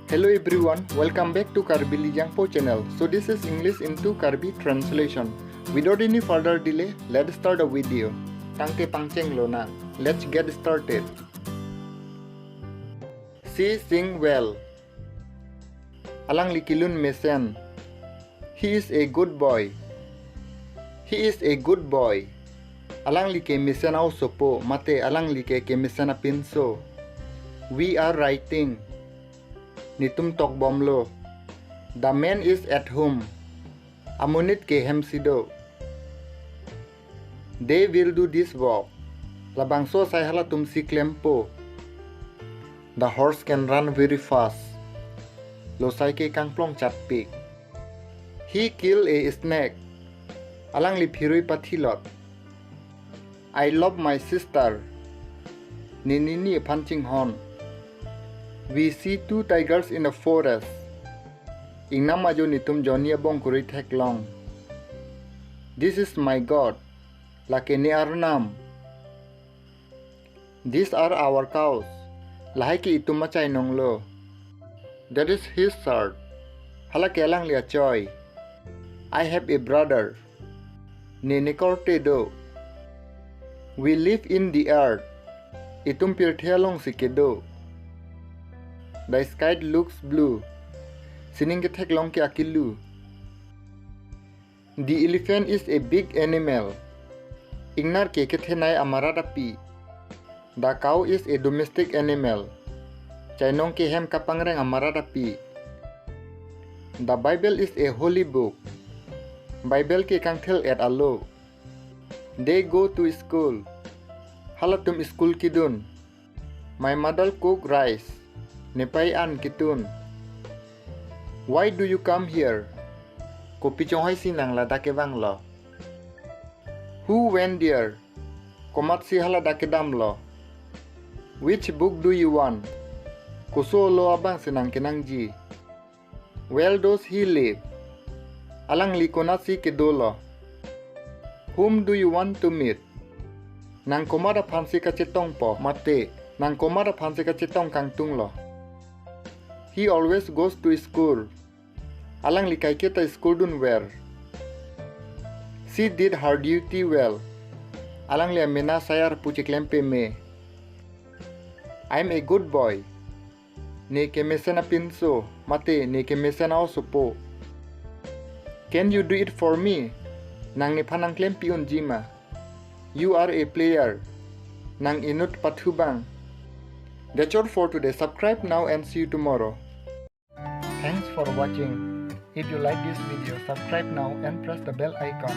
Hello everyone, welcome back to Karbi Lijangpo channel. So this is English into Karbi translation. Without any further delay, let's start the video. Tangke pangcheng lo na. Let's get started. She sing well. Alang likilun mesen. He is a good boy. He is a good boy. Alang like mesen au sopo mate alang like ke mesen pinso. We are writing. Nitum tok bomlo. The man is at home. Amunit ke hemsido. They will do this work. Labangso sai hala tum si Lijangpo. The horse can run very fast. Lo sai ke kangplong chat pig. He killed a snake. Alang li phirui pathilot. I love my sister. Ninini punching horn. We see two tigers in the forest. Ingnam ajo nitum jonia bong kuri thek long. This is my God. Lakene arnam. These are our cows. Lahai ki itum macai nonglo. That is his shirt. Hala kelang lia choy. I have a brother. Nene korte do. We live in the earth. Itum pirthelong sikedo. The sky looks blue. Sining ke thek long ke akilu. The elephant is a big animal. Ignar ke kethenai amaradapi. The cow is a domestic animal. Chainong ke hem kapangreng amaradapi. The Bible is a holy book. Bible ke kangthel et alo. They go to school. Halatum school kidun. My mother cook rice. Nepai an kitun. Why do you come here? Kopi chonghai sinang la dake banglo. Who went there? Komat si hala dake damlo. Which book do you want? Kuso lo abang sinang kenangji. Where does he live? Alang likonat si kedolo. Whom do you want to meet? Nang komada phansi ka chetong po mate. Nang komada phansi ka chetong kangtung lo. He always goes to school. Alang likai kita school dun where. She did her duty well. Alang lia mena sayar pucik lempe me. I'm a good boy. Ne ke mesena pinso mate ne ke mesena osopo. Can you do it for me? Nang ni panang klempi un jima. You are a player. Nang inut pathubang. That's all for today. Subscribe now and see you tomorrow. Thanks for watching. If you like this video, subscribe now and press the bell icon.